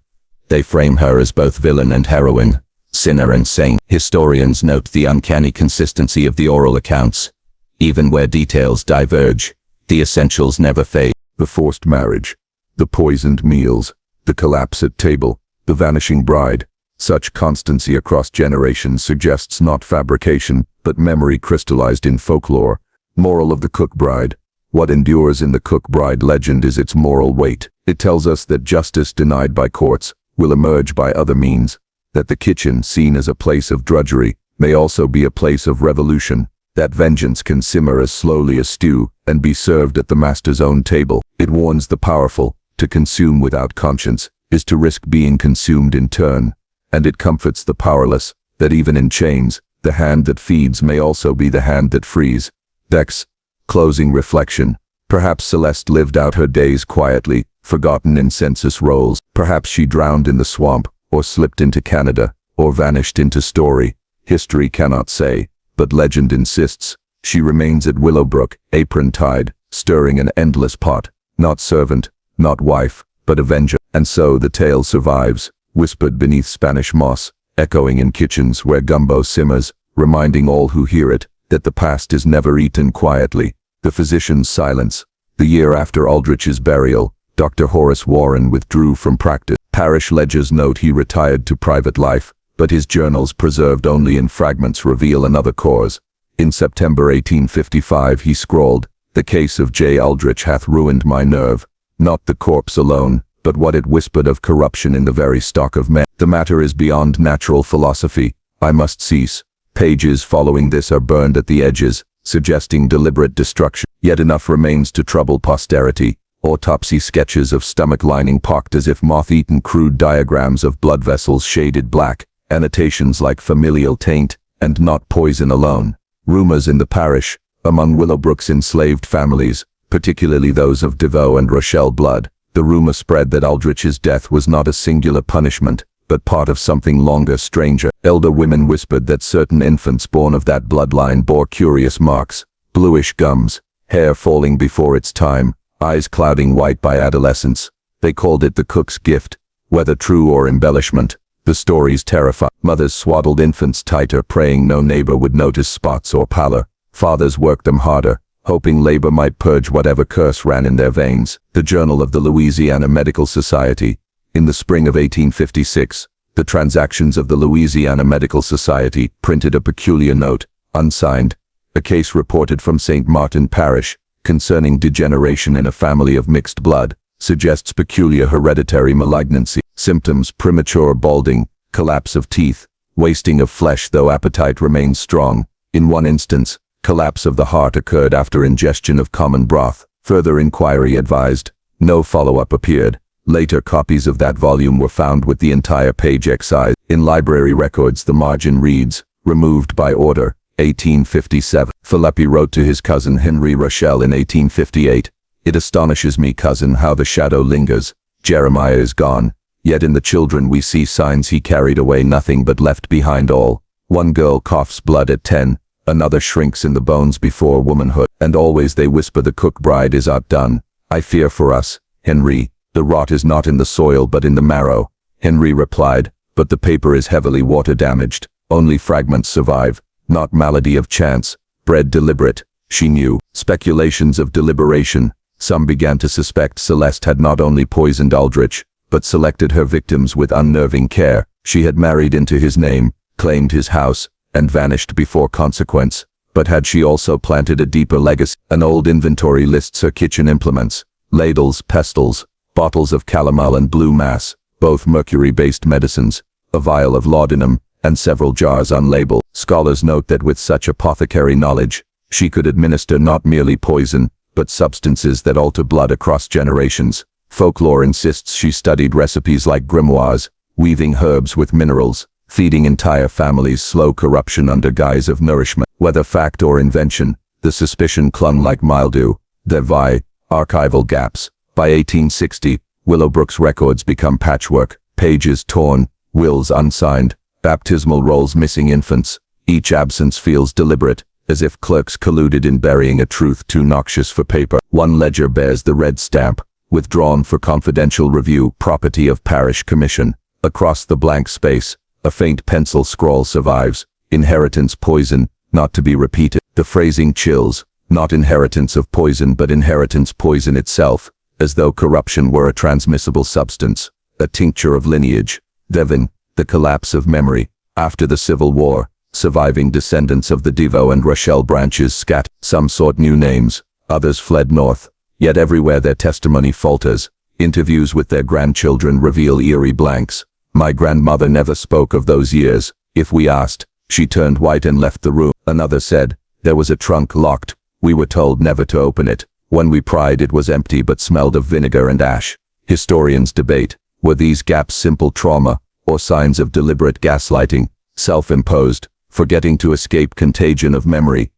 B: They frame her as both villain and heroine, sinner and saint. Historians note the uncanny consistency of the oral accounts. Even where details diverge, the essentials never fade.
A: The forced marriage, the poisoned meals, the collapse at table, the vanishing bride. Such constancy across generations suggests not fabrication, but memory crystallized in folklore. Moral of the cook bride. What endures in the cook bride legend is its moral weight. It tells us that justice denied by courts will emerge by other means, that the kitchen, seen as a place of drudgery, may also be a place of revolution, that vengeance can simmer as slowly as stew and be served at the master's own table. It warns the powerful, to consume without conscience is to risk being consumed in turn, and it comforts the powerless, that even in chains, the hand that feeds may also be the hand that frees. Dex. Closing reflection. Perhaps Celeste lived out her days quietly, forgotten in census rolls. Perhaps she drowned in the swamp, or slipped into Canada, or vanished into story. History cannot say, but legend insists. She remains at Willowbrook, apron-tied, stirring an endless pot. Not servant, not wife, but avenger. And so the tale survives, whispered beneath Spanish moss, echoing in kitchens where gumbo simmers, reminding all who hear it that the past is never eaten quietly. The physician's silence. The year after Aldrich's burial, Dr. Horace Warren withdrew from practice. Parish ledgers note he retired to private life, but his journals, preserved only in fragments, reveal another cause. In September 1855 he scrawled, "The case of J. Aldrich hath ruined my nerve. Not the corpse alone, but what it whispered of corruption in the very stock of men. The matter is beyond natural philosophy. I must cease." Pages following this are burned at the edges, suggesting deliberate destruction. Yet enough remains to trouble posterity. Autopsy sketches of stomach lining pocked as if moth-eaten, crude diagrams of blood vessels shaded black, annotations like familial taint, and not poison alone. Rumors in the parish, among Willowbrook's enslaved families, particularly those of DeVoe and Rochelle blood, the rumor spread that Aldrich's death was not a singular punishment, but part of something longer, stranger. Elder women whispered that certain infants born of that bloodline bore curious marks, bluish gums, hair falling before its time, eyes clouding white by adolescence. They called it the cook's gift. Whether true or embellishment, the stories terrified. Mothers swaddled infants tighter, praying no neighbor would notice spots or pallor. Fathers worked them harder, hoping labor might purge whatever curse ran in their veins. The Journal of the Louisiana Medical Society. In the spring of 1856, the Transactions of the Louisiana Medical Society printed a peculiar note, unsigned, a case reported from St. Martin Parish, concerning degeneration in a family of mixed blood, suggests peculiar hereditary malignancy. Symptoms: premature balding, collapse of teeth, wasting of flesh though appetite remains strong. In one instance, collapse of the heart occurred after ingestion of common broth. Further inquiry advised. No follow-up appeared. Later copies of that volume were found with the entire page excised. In library records the margin reads, "Removed by order, 1857. Filippi wrote to his cousin Henry Rochelle in 1858, "It astonishes me, cousin, how the shadow lingers. Jeremiah is gone. Yet in the children we see signs he carried away nothing but left behind all. One girl coughs blood at 10, another shrinks in the bones before womanhood, and always they whisper the cook bride is outdone. I fear for us, Henry, the rot is not in the soil but in the marrow. Henry replied, but the paper is heavily water damaged, only fragments survive, not malady of chance, bred deliberate, she knew. Speculations of deliberation, some began to suspect Celeste had not only poisoned Aldrich, but selected her victims with unnerving care. She had married into his name, claimed his house, and vanished before consequence. But had she also planted a deeper legacy? An old inventory lists her kitchen implements, ladles, pestles, bottles of calomel and blue mass, both mercury-based medicines, a vial of laudanum, and several jars unlabeled. Scholars note that with such apothecary knowledge, she could administer not merely poison, but substances that alter blood across generations. Folklore insists she studied recipes like grimoires, weaving herbs with minerals, feeding entire families slow corruption under guise of nourishment. Whether fact or invention, the suspicion clung like mildew. There were archival gaps. By 1860, Willowbrook's records become patchwork, pages torn, wills unsigned, baptismal rolls missing infants. Each absence feels deliberate, as if clerks colluded in burying a truth too noxious for paper. One ledger bears the red stamp, withdrawn for confidential review, property of parish commission. Across the blank space, a faint pencil scrawl survives, inheritance poison, not to be repeated. The phrasing chills, not inheritance of poison but inheritance poison itself, as though corruption were a transmissible substance, a tincture of lineage. Devon, the collapse of memory. After the Civil War, surviving descendants of the Devo and Rochelle branches scat. Some sought new names, others fled north, yet everywhere their testimony falters. Interviews with their grandchildren reveal eerie blanks. My grandmother never spoke of those years. If we asked, she turned white and left the room. Another said, there was a trunk locked. We were told never to open it. When we pried it was empty but smelled of vinegar and ash. Historians debate, were these gaps simple trauma, or signs of deliberate gaslighting, self-imposed, forgetting to escape contagion of memory?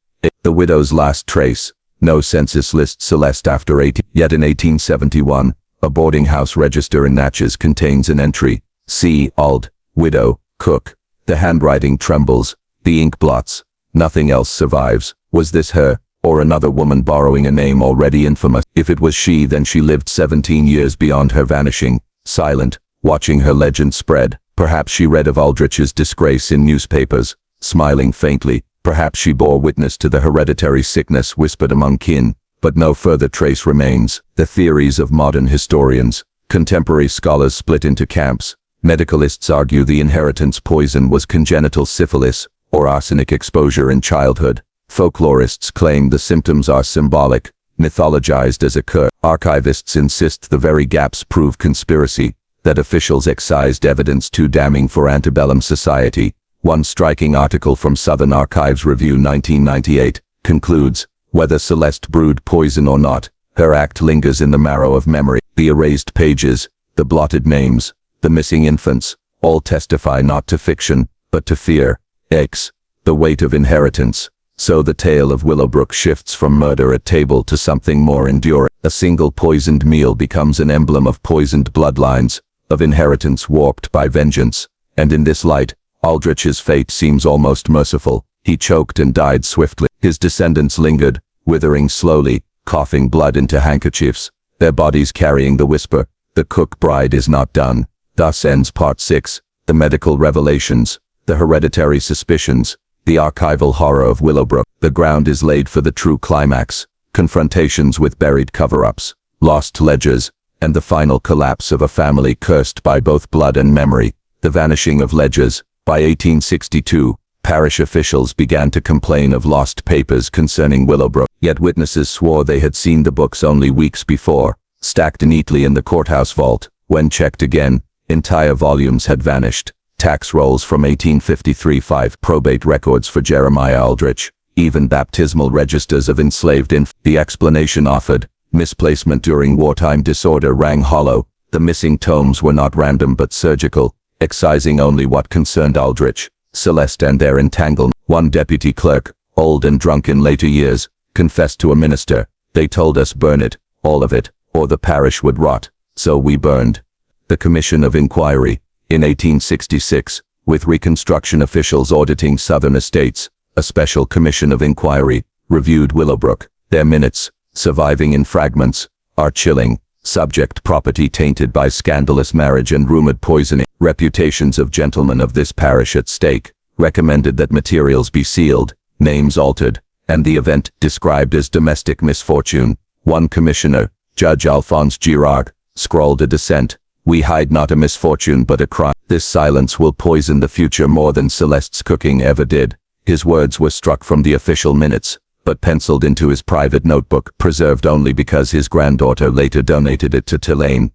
A: The widow's last trace. No census lists Celeste after 18. Yet in 1871, a boarding house register in Natchez contains an entry. C. Ald. Widow. Cook. The handwriting trembles. The ink blots. Nothing else survives. Was this her, or another woman borrowing a name already infamous? If it was she, then she lived 17 years beyond her vanishing, silent, watching her legend spread. Perhaps she read of Aldrich's disgrace in newspapers, smiling faintly. Perhaps she bore witness to the hereditary sickness whispered among kin, but no further trace remains. The theories of modern historians. Contemporary scholars split into camps. Medicalists argue the inheritance poison was congenital syphilis, or arsenic exposure in childhood. Folklorists claim the symptoms are symbolic, mythologized as a curse. Archivists insist the very gaps prove conspiracy, that officials excised evidence too damning for antebellum society. One striking article from Southern Archives Review 1998 concludes, whether Celeste brewed poison or not, her act lingers in the marrow of memory. The erased pages, the blotted names, the missing infants, all testify not to fiction, but to fear. X. The weight of inheritance. So the tale of Willowbrook shifts from murder at table to something more enduring. A single poisoned meal becomes an emblem of poisoned bloodlines, of inheritance warped by vengeance. And in this light, Aldrich's fate seems almost merciful. He choked and died swiftly. His descendants lingered, withering slowly, coughing blood into handkerchiefs, their bodies carrying the whisper, the cook bride is not done. Thus ends Part 6, the medical revelations, the hereditary suspicions, the archival horror of Willowbrook. The ground is laid for the true climax, confrontations with buried cover-ups, lost ledgers, and the final collapse of a family cursed by both blood and memory. The vanishing of ledgers. By 1862, parish officials began to complain of lost papers concerning Willowbrook, yet witnesses swore they had seen the books only weeks before, stacked neatly in the courthouse vault. When checked again, entire volumes had vanished. Tax rolls from 1853, probate records for Jeremiah Aldrich, even baptismal registers of enslaved The explanation offered, misplacement during wartime disorder, rang hollow. The missing tomes were not random but surgical, excising only what concerned Aldrich, Celeste and their entanglement. One deputy clerk, old and drunk in later years, confessed to a minister, "They told us burn it, all of it, or the parish would rot, so we burned."
B: The Commission of Inquiry. In 1866, with Reconstruction officials auditing Southern estates, a special commission of inquiry reviewed Willowbrook. Their minutes, surviving in fragments, are chilling. Subject: property tainted by scandalous marriage and rumored poisoning. Reputations of gentlemen of this parish at stake. Recommended that materials be sealed, names altered, and the event described as domestic misfortune. One commissioner, Judge Alphonse Girard, scrawled a dissent. We hide not a misfortune but a crime. This silence will poison the future more than Celeste's cooking ever did. His words were struck from the official minutes, but penciled into his private notebook, preserved only because his granddaughter later donated it to Tulane.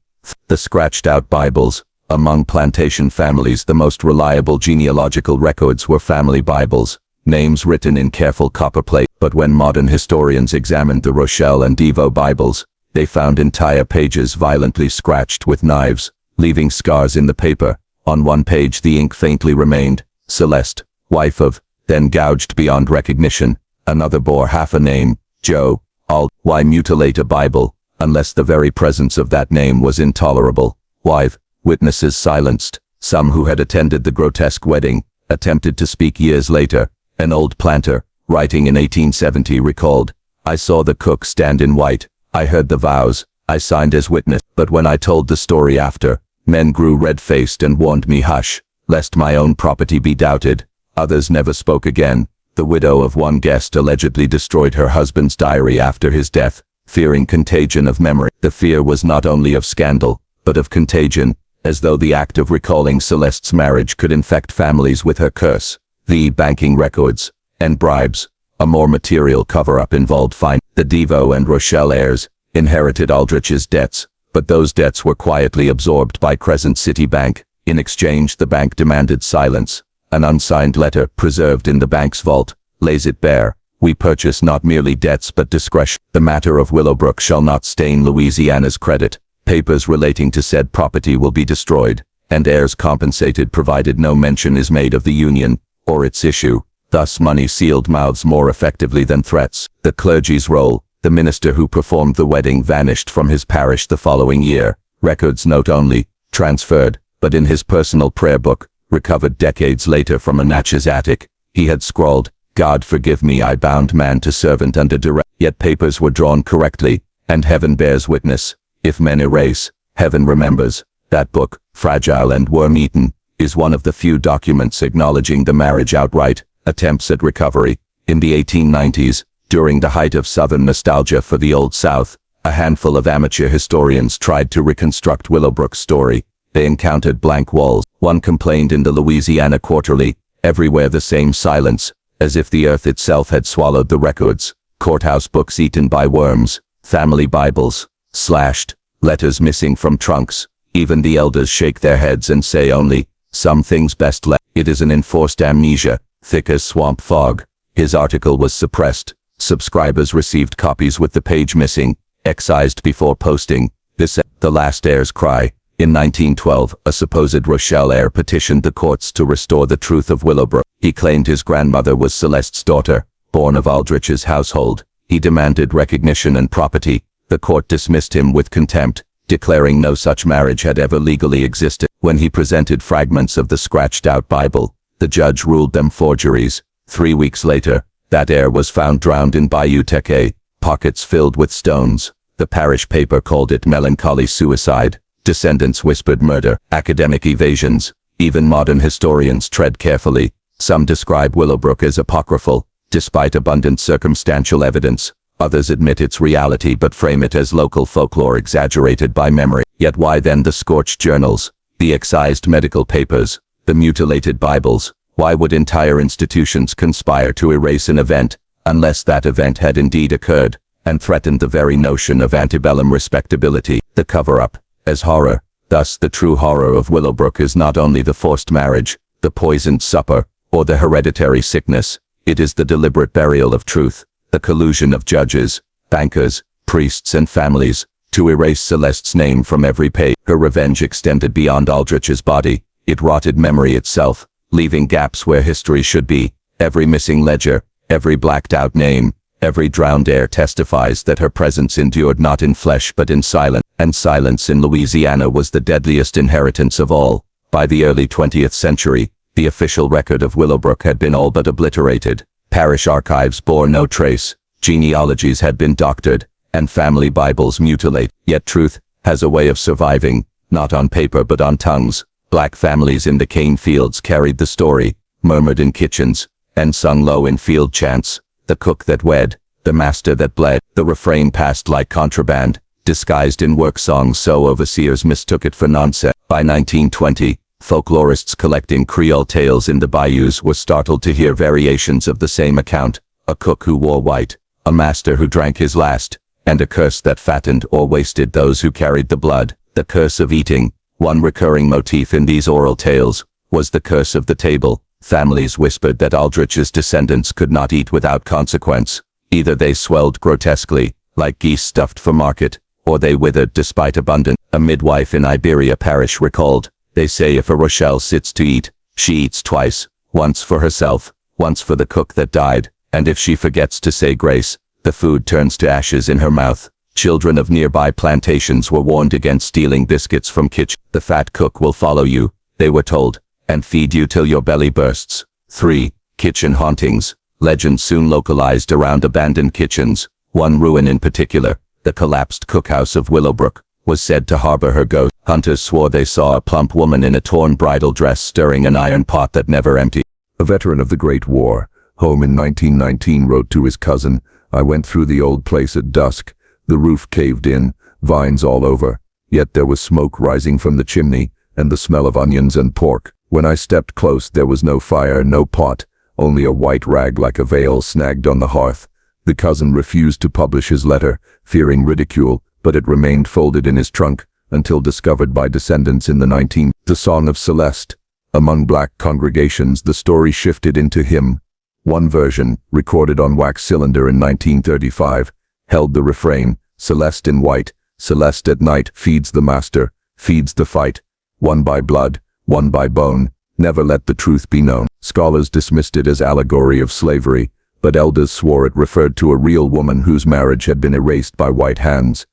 B: The scratched-out Bibles. Among plantation families, the most reliable genealogical records were family Bibles, names written in careful copperplate. But when modern historians examined the Rochelle and Devo Bibles, they found entire pages violently scratched with knives, leaving scars in the paper. On one page the ink faintly remained, Celeste, wife of, then gouged beyond recognition. Another bore half a name, Joe, Alt. Why mutilate a Bible, unless the very presence of that name was intolerable? Wife. Witnesses silenced. Some who had attended the grotesque wedding attempted to speak years later. An old planter, writing in 1870, recalled, I saw the cook stand in white. I heard the vows. I signed as witness. But when I told the story after, men grew red-faced and warned me hush, lest my own property be doubted. Others never spoke again. The widow of one guest allegedly destroyed her husband's diary after his death, fearing contagion of memory. The fear was not only of scandal, but of contagion, as though the act of recalling Celeste's marriage could infect families with her curse. The banking records and bribes. A more material cover-up involved the Devo and Rochelle heirs inherited Aldrich's debts, but those debts were quietly absorbed by Crescent City Bank. In exchange, the bank demanded silence. An unsigned letter, preserved in the bank's vault, lays it bare. We purchase not merely debts but discretion. The matter of Willowbrook shall not stain Louisiana's credit. Papers relating to said property will be destroyed, and heirs compensated provided no mention is made of the union or its issue. Thus money sealed mouths more effectively than threats. The clergy's role. The minister who performed the wedding vanished from his parish the following year. Records note only, transferred, but in his personal prayer book, recovered decades later from a Natchez attic, he had scrawled, God forgive me, I bound man to servant under duress. Yet papers were drawn correctly, and heaven bears witness. If men erase, heaven remembers. That book, fragile and worm-eaten, is one of the few documents acknowledging the marriage outright. Attempts at recovery. In the 1890s, during the height of Southern nostalgia for the Old South, a handful of amateur historians tried to reconstruct Willowbrook's story. They encountered blank walls. One complained in the Louisiana Quarterly, everywhere the same silence, as if the earth itself had swallowed the records. Courthouse books eaten by worms, family Bibles slashed, letters missing from trunks. Even the elders shake their heads and say only, some things best left. It is an enforced amnesia, thick as swamp fog. His article was suppressed. Subscribers received copies with the page missing, excised before posting. The last heir's cry. In 1912, a supposed Rochelle heir petitioned the courts to restore the truth of Willowbrook. He claimed his grandmother was Celeste's daughter, born of Aldrich's household. He demanded recognition and property. The court dismissed him with contempt, declaring no such marriage had ever legally existed. When he presented fragments of the scratched-out Bible, the judge ruled them forgeries. 3 weeks later, that heir was found drowned in Bayou Teque, pockets filled with stones. The parish paper called it melancholy suicide. Descendants whispered murder. Academic evasions. Even modern historians tread carefully. Some describe Willowbrook as apocryphal, despite abundant circumstantial evidence. Others admit its reality but frame it as local folklore exaggerated by memory. Yet why then the scorched journals, the excised medical papers, the mutilated Bibles? Why would entire institutions conspire to erase an event, unless that event had indeed occurred, and threatened the very notion of antebellum respectability? The cover-up, as horror. Thus the true horror of Willowbrook is not only the forced marriage, the poisoned supper, or the hereditary sickness. It is the deliberate burial of truth, the collusion of judges, bankers, priests and families, to erase Celeste's name from every page. Her revenge extended beyond Aldrich's body. It rotted memory itself, leaving gaps where history should be. Every missing ledger, every blacked-out name, Every drowned air testifies that her presence endured not in flesh but in silence, and silence in Louisiana was the deadliest inheritance of all. By the early 20th century, the official record of Willowbrook had been all but obliterated. Parish archives bore no trace, genealogies had been doctored, and family Bibles mutilated. Yet truth has a way of surviving, not on paper but on tongues. Black families in the cane fields carried the story, murmured in kitchens, and sung low in field chants. The cook that wed, the master that bled. The refrain passed like contraband, disguised in work songs so overseers mistook it for nonsense. By 1920, folklorists collecting Creole tales in the bayous were startled to hear variations of the same account: a cook who wore white, a master who drank his last, and a curse that fattened or wasted those who carried the blood. The curse of eating. One recurring motif in these oral tales was the curse of the table. Families whispered that Aldrich's descendants could not eat without consequence. Either they swelled grotesquely, like geese stuffed for market, or they withered despite abundance. A midwife in Iberia Parish recalled, "They say if a Rochelle sits to eat, she eats twice, once for herself, once for the cook that died, and if she forgets to say grace, the food turns to ashes in her mouth." Children of nearby plantations were warned against stealing biscuits from kitchen. "The fat cook will follow you," they were told, "and feed you till your belly bursts." 3. Kitchen hauntings. Legends soon localized around abandoned kitchens. One ruin in particular, the collapsed cookhouse of Willowbrook, was said to harbor her ghost. Hunters swore they saw a plump woman in a torn bridal dress stirring an iron pot that never emptied.
A: A veteran of the Great War, home in 1919, wrote to his cousin, "I went through the old place at dusk. The roof caved in, vines all over, yet there was smoke rising from the chimney, and the smell of onions and pork. When I stepped close, there was no fire, no pot, only a white rag like a veil snagged on the hearth." The cousin refused to publish his letter, fearing ridicule, but it remained folded in his trunk until discovered by descendants in the 19th. The Song of Celeste. Among black congregations, the story shifted into hymn. One version, recorded on wax cylinder in 1935, held the refrain, "Celeste in white, Celeste at night, feeds the master, feeds the fight, one by blood, one by bone, never let the truth be known." Scholars dismissed it as allegory of slavery, but elders swore it referred to a real woman whose marriage had been erased by white hands.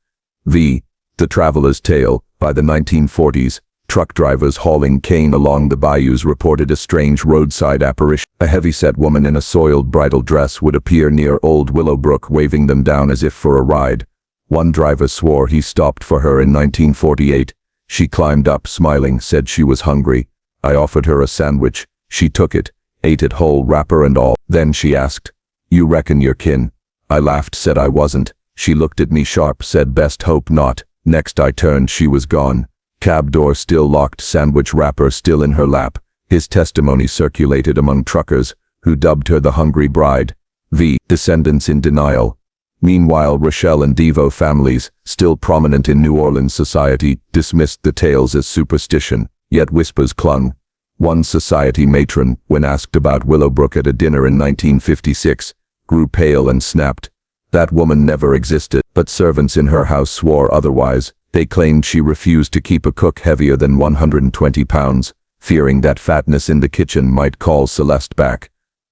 A: The Traveler's Tale. By the 1940s, truck drivers hauling cane along the bayous reported a strange roadside apparition. A heavy-set woman in a soiled bridal dress would appear near Old Willowbrook, waving them down as if for a ride. One driver swore he stopped for her in 1948. She climbed up, smiling, said she was hungry. I offered her a sandwich. She took it, ate it whole, wrapper and all. Then she asked, "You reckon you're kin?" I laughed, said I wasn't. She looked at me sharp, said best hope not. Next I turned, she was gone. Cab door still locked, sandwich wrapper still in her lap. His testimony circulated among truckers, who dubbed her the Hungry Bride. Descendants in denial. Meanwhile, Rochelle and Devo families, still prominent in New Orleans society, dismissed the tales as superstition, yet whispers clung. One society matron, when asked about Willowbrook at a dinner in 1956, grew pale and snapped. That woman never existed, but servants in her house swore otherwise. They claimed she refused to keep a cook heavier than 120 pounds, fearing that fatness in the kitchen might call Celeste back.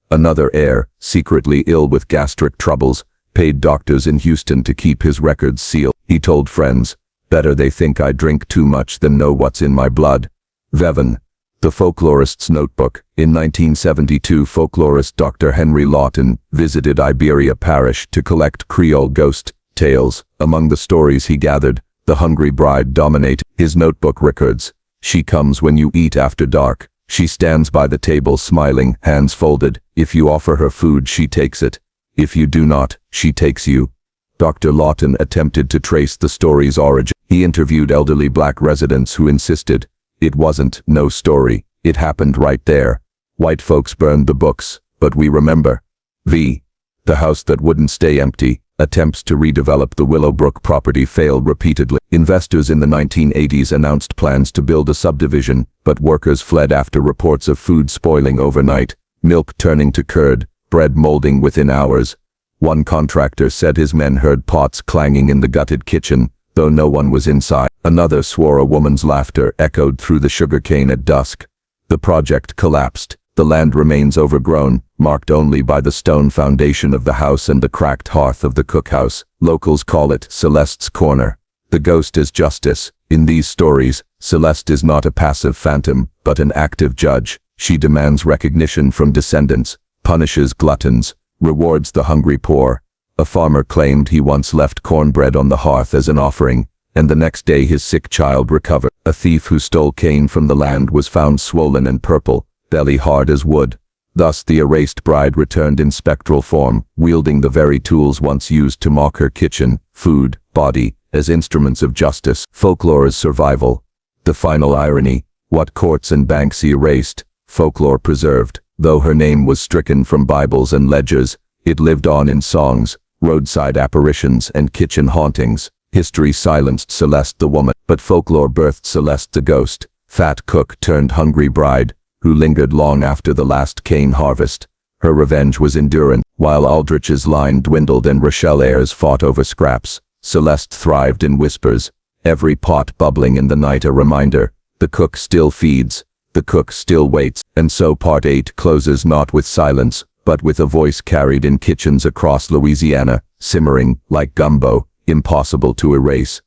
A: Another heir, secretly ill with gastric troubles, paid doctors in Houston to keep his records sealed. He told friends, "Better they think I drink too much than know what's in my blood." Vevon. The Folklorist's Notebook. In 1972, folklorist Dr. Henry Lawton visited Iberia Parish to collect Creole ghost tales. Among the stories he gathered, the Hungry Bride dominated. His notebook records, "She comes when you eat after dark. She stands by the table smiling, hands folded. If you offer her food, she takes it. If you do not, she takes you." Dr. Lawton attempted to trace the story's origin. He interviewed elderly black residents who insisted, "It wasn't no story, it happened right there. White folks burned the books, but we remember." The House That Wouldn't Stay Empty. Attempts to redevelop the Willowbrook property failed repeatedly. Investors in the 1980s announced plans to build a subdivision, but workers fled after reports of food spoiling overnight, milk turning to curd, bread molding within hours. One contractor said his men heard pots clanging in the gutted kitchen, though no one was inside. Another swore a woman's laughter echoed through the sugarcane at dusk. The project collapsed, The land remains overgrown, marked only by the stone foundation of the house and the cracked hearth of the cookhouse. Locals call it Celeste's Corner. The ghost is justice. In these stories, Celeste is not a passive phantom, but an active judge. She demands recognition from descendants, punishes gluttons, rewards the hungry poor. A farmer claimed he once left cornbread on the hearth as an offering, and the next day his sick child recovered. A thief who stole cane from the land was found swollen and purple, belly hard as wood. Thus the erased bride returned in spectral form, wielding the very tools once used to mock her kitchen, food, body, as instruments of justice. Folklore's survival. The final irony: what courts and banks erased, folklore preserved. Though her name was stricken from Bibles and ledgers, it lived on in songs, roadside apparitions, and kitchen hauntings. History silenced Celeste the woman, but folklore birthed Celeste the ghost, fat cook turned hungry bride, who lingered long after the last cane harvest. Her revenge was enduring. While Aldrich's line dwindled and Rochelle heirs fought over scraps, Celeste thrived in whispers, every pot bubbling in the night a reminder: the cook still feeds, the cook still waits. And so Part 8 closes not with silence, but with a voice carried in kitchens across Louisiana, simmering like gumbo, impossible to erase.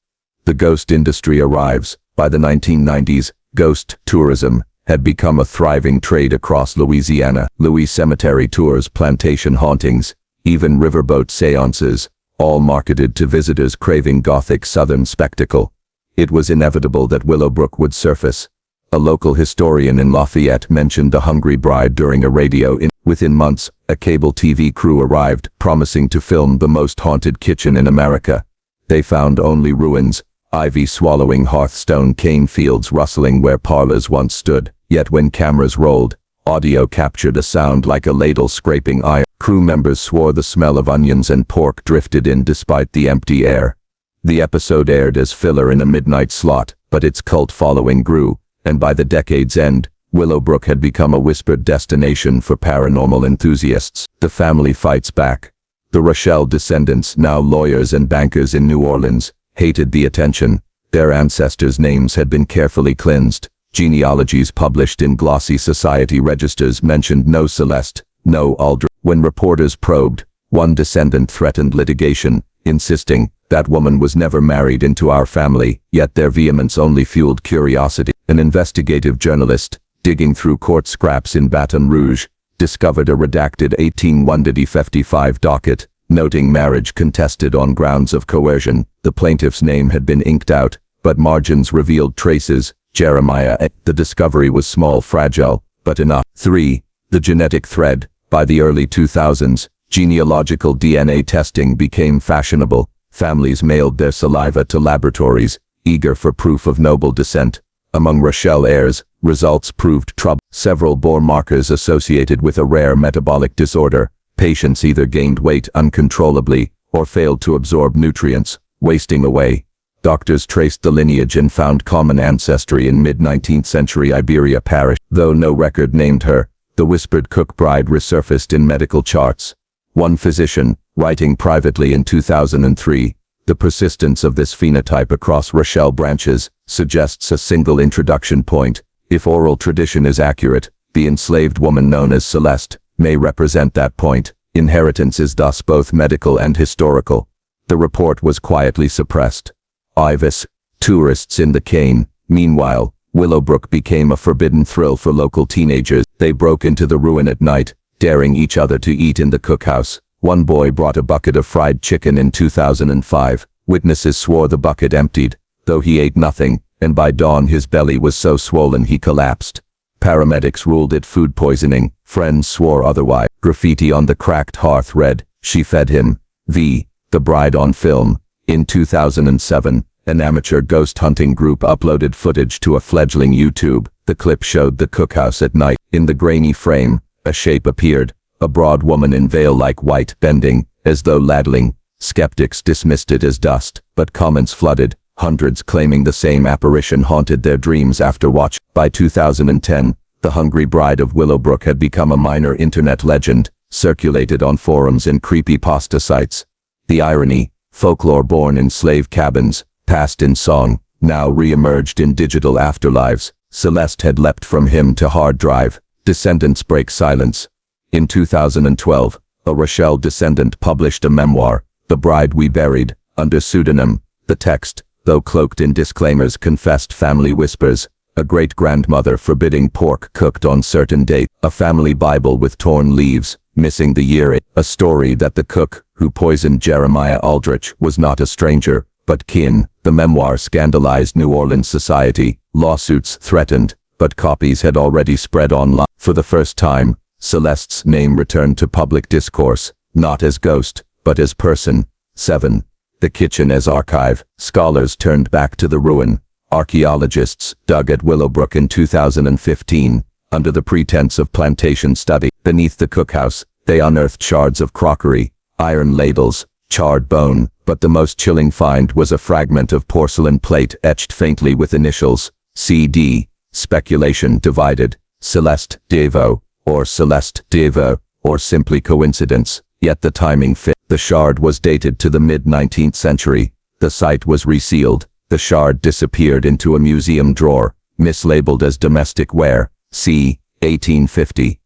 A: The ghost industry arrives. By the 1990s, ghost tourism had become a thriving trade across Louisiana. Louis Cemetery tours, plantation hauntings, even riverboat seances, all marketed to visitors craving gothic southern spectacle. It was inevitable that Willowbrook would surface. A local historian in Lafayette mentioned the hungry bride during a radio in. Within months, a cable TV crew arrived, promising to film the most haunted kitchen in America. They found only ruins, ivy swallowing hearthstone, cane fields rustling where parlors once stood. Yet when cameras rolled, audio captured a sound like a ladle scraping iron. Crew members swore the smell of onions and pork drifted in despite the empty air. The episode aired as filler in a midnight slot, but its cult following grew, and by the decade's end, Willowbrook had become a whispered destination for paranormal enthusiasts. The family fights back. The Rochelle descendants, now lawyers and bankers in New Orleans, hated the attention. Their ancestors' names had been carefully cleansed. Genealogies published in glossy society registers mentioned no Celeste, no Aldrich. When reporters probed, one descendant threatened litigation, insisting, "That woman was never married into our family," yet their vehemence only fueled curiosity. An investigative journalist, digging through court scraps in Baton Rouge, discovered a redacted 1855 docket, noting marriage contested on grounds of coercion. The plaintiff's name had been inked out, but margins revealed traces. Jeremiah. The discovery was small, fragile, but enough. 3. The genetic thread. By the early 2000s, genealogical DNA testing became fashionable. Families mailed their saliva to laboratories, eager for proof of noble descent. Among Rochelle heirs, results proved trouble. Several bore markers associated with a rare metabolic disorder. Patients either gained weight uncontrollably or failed to absorb nutrients, wasting away. Doctors traced the lineage and found common ancestry in mid-19th century Iberia parish. Though no record named her, the whispered cook bride resurfaced in medical charts. One physician, writing privately in 2003, "The persistence of this phenotype across Rochelle branches suggests a single introduction point. If oral tradition is accurate, the enslaved woman known as Celeste may represent that point. Inheritance is thus both medical and historical." The report was quietly suppressed. Ivis, tourists in the cane. Meanwhile, Willowbrook became a forbidden thrill for local teenagers. They broke into the ruin at night, daring each other to eat in the cookhouse. One boy brought a bucket of fried chicken in 2005. Witnesses swore the bucket emptied, though he ate nothing, and by dawn his belly was so swollen he collapsed. Paramedics ruled it food poisoning. Friends swore otherwise. Graffiti on the cracked hearth read, "She fed him." The bride on film. In 2007, an amateur ghost hunting group uploaded footage to a fledgling YouTube. The clip showed the cookhouse at night. In the grainy frame, a shape appeared, a broad woman in veil-like white, bending, as though ladling. Skeptics dismissed it as dust, but comments flooded, hundreds claiming the same apparition haunted their dreams after watch. By 2010, the hungry bride of Willowbrook had become a minor internet legend, circulated on forums and creepypasta sites. The irony: folklore born in slave cabins, passed in song, now re-emerged in digital afterlives. Celeste had leapt from him to hard drive,
B: Descendants break silence. In 2012, a Rochelle descendant published a memoir, The Bride We Buried, under pseudonym. The text, though cloaked in disclaimers, confessed family whispers, a great-grandmother forbidding pork cooked on certain dates, a family Bible with torn leaves, missing the year, a story that the cook, who poisoned Jeremiah Aldrich, was not a stranger, but kin. The memoir scandalized New Orleans society, lawsuits threatened, but copies had already spread online. For the first time, Celeste's name returned to public discourse, not as ghost, but as person. 7. The kitchen as archive. Scholars turned back to the ruin. Archaeologists dug at Willowbrook in 2015, under the pretense of plantation study. Beneath the cookhouse, they unearthed shards of crockery, iron ladles, charred bone, but the most chilling find was a fragment of porcelain plate etched faintly with initials, CD. Speculation divided. Celeste Devo, or Celeste Devo, or simply coincidence, yet the timing fit. The shard was dated to the mid-19th century. The site was resealed. The shard disappeared into a museum drawer, mislabeled as domestic ware, c. 1850.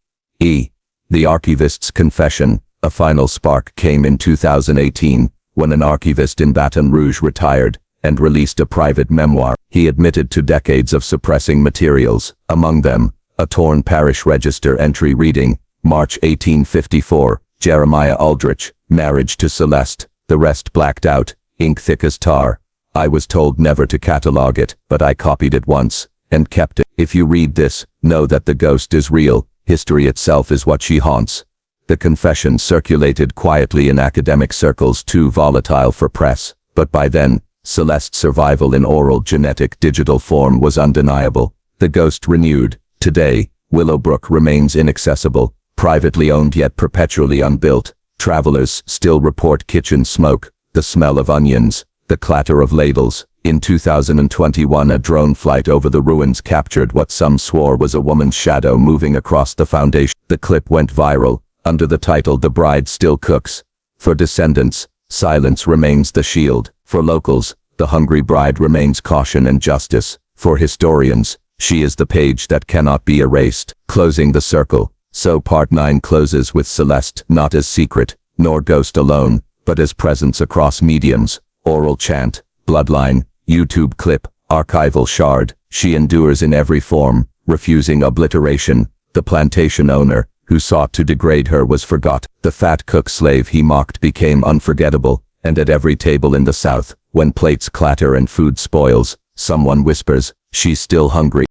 B: The archivist's confession. A final spark came in 2018, when an archivist in Baton Rouge retired and released a private memoir. He admitted to decades of suppressing materials, among them, a torn parish register entry reading, March 1854, Jeremiah Aldrich, marriage to Celeste, the rest blacked out, ink thick as tar. I was told never to catalog it, but I copied it once, and kept it. If you read this, know that the ghost is real. History itself is what she haunts. The confession circulated quietly in academic circles, too volatile for press, but by then, Celeste's survival in oral genetic digital form was undeniable. The ghost renewed. Today, Willowbrook remains inaccessible, privately owned yet perpetually unbuilt. Travelers still report kitchen smoke, the smell of onions, the clatter of ladles. In 2021, a drone flight over the ruins captured what some swore was a woman's shadow moving across the foundation. The clip went viral, under the title "The Bride Still Cooks." For descendants, silence remains the shield. For locals, the hungry bride remains caution and justice. For historians, she is the page that cannot be erased. Closing the circle. So Part 9 closes with Celeste not as secret, nor ghost alone, but as presence across mediums, oral chant, bloodline, YouTube clip, archival shard. She endures in every form, refusing obliteration. The plantation owner, who sought to degrade her, was forgot. The fat cook slave he mocked became unforgettable, and at every table in the South, when plates clatter and food spoils, someone whispers, "She's still hungry."